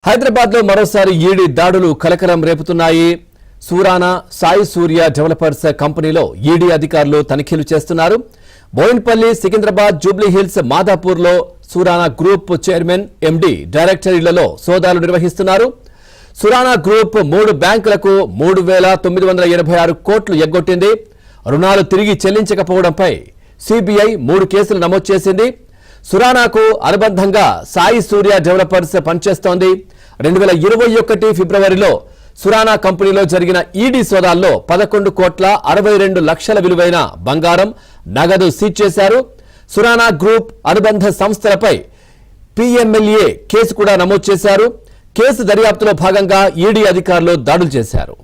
హైదరాబాద్ లో మరోసారి ఈడీ దాడులు కలకలం రేపుతున్నాయి. సూరానా సాయి సూర్య డెవలపర్స్ కంపెనీలో ఈడీ అధికారులు తనిఖీలు చేస్తున్నారు. బోయిన్పల్లి, సికింద్రాబాద్, జూబ్లీ హిల్స్, మాదాపూర్ లో సూరానా గ్రూప్ చైర్మన్, ఎండీ, డైరెక్టర్ ఇళ్లలో సోదాలు నిర్వహిస్తున్నారు. సూరానా గ్రూప్ 3 బ్యాంకులకు 3,986 కోట్లు ఎగ్గొట్టింది. రుణాలు తిరిగి చెల్లించకపోవడంపై సిబిఐ 3 కేసులు నమోదు చేసింది. సురానాకు అనుబంధంగా సాయి సూర్య డెవలపర్స్ పనిచేస్తోంది. 2021 ఫిబ్రవరిలో సురానా కంపెనీలో జరిగిన ఈడీ సోదాల్లో 11 కోట్ల 62 లక్షల విలువైన బంగారం, నగదు సీజ్ చేశారు. సురానా గ్రూప్ అనుబంధ సంస్థలపై పిఎంఎల్ఏ కేసు కూడా నమోదు చేశారు. కేసు దర్యాప్తులో భాగంగా ఈడీ అధికారులు దాడులు చేశారు.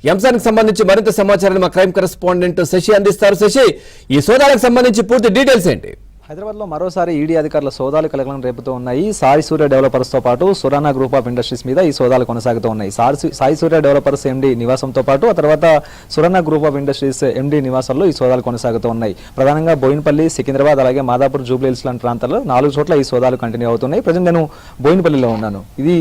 ఈ అంశానికి సంబంధించి మరింత సమాచారాన్ని మా క్రైమ్ కరెస్పాండెంట్ శశి అందిస్తారు. శశి, ఈ సోదాలకు సంబంధించి పూర్తి డీటెయిల్స్ ఏంటి? హైదరాబాద్లో మరోసారి ఈడీ అధికారుల సోదాలు కలకలం రేపుతూ ఉన్నాయి. సాయి సూర్య డెవలపర్స్తో పాటు సురానా గ్రూప్ ఆఫ్ ఇండస్ట్రీస్ మీద ఈ సోదాలు కొనసాగుతూ ఉన్నాయి. సాయి సూర్య డెవలపర్స్ ఎండీ నివాసంతో పాటు ఆ తర్వాత Surana group of industries MD నివాసంలో ఈ సోదాలు కొనసాగుతూ ఉన్నాయి. ప్రధానంగా బోయిన్పల్లి, సికింద్రాబాద్, అలాగే మాదాపూర్, జూబ్లీ హిల్స్ లాంటి ప్రాంతాల్లో 4 చోట్ల ఈ సోదాలు కంటిన్యూ అవుతున్నాయి. ప్రజెంట్ నేను బోయిన్పల్లిలో ఉన్నాను. ఇది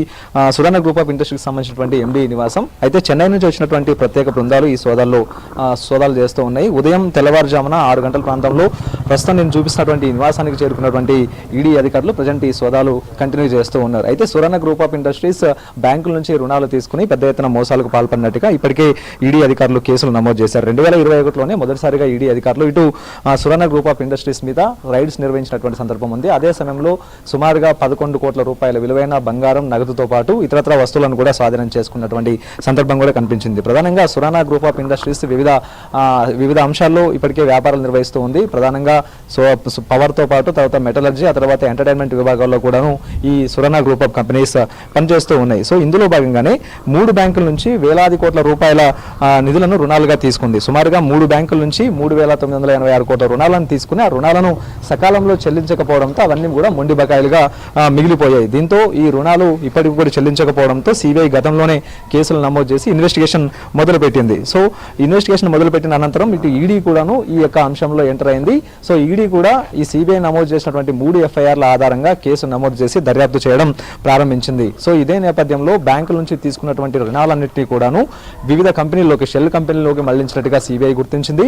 సురానా గ్రూప్ ఆఫ్ ఇండస్ట్రీకి సంబంధించినటువంటి ఎండీ నివాసం. అయితే చెన్నై నుంచి వచ్చినటువంటి ప్రత్యేక బృందాలు ఈ సోదాలు చేస్తూ ఉన్నాయి. ఉదయం తెల్లవారుజామున 6 గంటల ప్రాంతంలో ప్రస్తుతం నేను చూపిస్తున్నటువంటి నివాసానికి చేరుకున్నటువంటి ఈడీ అధికారులు ప్రజెంట్ ఈ సోదాలు కంటిన్యూ చేస్తూ ఉన్నారు. అయితే సురానా గ్రూప్ ఆఫ్ ఇండస్ట్రీస్ బ్యాంకుల నుంచి రుణాలు తీసుకుని పెద్ద ఎత్తున మోసాలకు పాల్పడినట్టుగా ఇప్పటికే ఈడీ అధికారులు కేసులు నమోదు చేశారు. 2021లోనే మొదటిసారిగా ఈడీ అధికారులు ఇటు సురానా గ్రూప్ ఆఫ్ ఇండస్ట్రీస్ మీద రైడ్స్ నిర్వహించినటువంటి సందర్భం ఉంది. అదే సమయంలో సుమారుగా 11 కోట్ల రూపాయల విలువైన బంగారం, నగదుతో పాటు ఇతరత్ర వస్తువులను కూడా స్వాధీనం చేసుకున్నటువంటి సందర్భం కూడా కనిపించింది. ప్రధానంగా సురానా గ్రూప్ ఆఫ్ ఇండస్ట్రీస్ వివిధ అంశాల్లో ఇప్పటికే వ్యాపారాలు నిర్వహిస్తూ ఉంది. ప్రధానంగా పవర్తో పాటు తర్వాత మెటలర్జీ, ఆ తర్వాత ఎంటర్టైన్మెంట్ విభాగాల్లో కూడాను ఈ సురానా గ్రూప్ ఆఫ్ కంపెనీస్ పనిచేస్తూ ఉన్నాయి. సో ఇందులో భాగంగానే 3 బ్యాంకుల నుంచి వేలాది కోట్ల రూపాయల నిధులను రుణాలుగా తీసుకుంది. సుమారుగా 3 బ్యాంకుల నుంచి 3,986 కోట్ల రుణాలను తీసుకుని ఆ రుణాలను సకాలంలో చెల్లించకపోవడంతో అవన్నీ కూడా మొండి బకాయిలుగా మిగిలిపోయాయి. దీంతో ఈ రుణాలు ఇప్పటికి కూడా చెల్లించకపోవడంతో సిబిఐ గతంలోనే కేసులు నమోదు చేసి ఇన్వెస్టిగేషన్ మొదలుపెట్టింది. సో ఇన్వెస్టిగేషన్ మొదలుపెట్టిన అనంతరం ఇటు ఈడీ కూడాను ఈ యొక్క అంశంలో ఎంటర్ అయింది. సో ఈడీ కూడా ఈ సిబిఐ నమోదు చేసినటువంటి 3 ఎఫ్ఐఆర్ల ఆధారంగా కేసు నమోదు చేసి దర్యాప్తు చేయడం ప్రారంభించింది. సో ఇదే నేపథ్యంలో బ్యాంకుల నుంచి తీసుకున్నటువంటి రుణాలన్నింటినీ కూడాను వివిధ కంపెనీల్లోకి, షెల్ కంపెనీలోకి మళ్లించినట్టుగా సిబిఐ గుర్తించింది.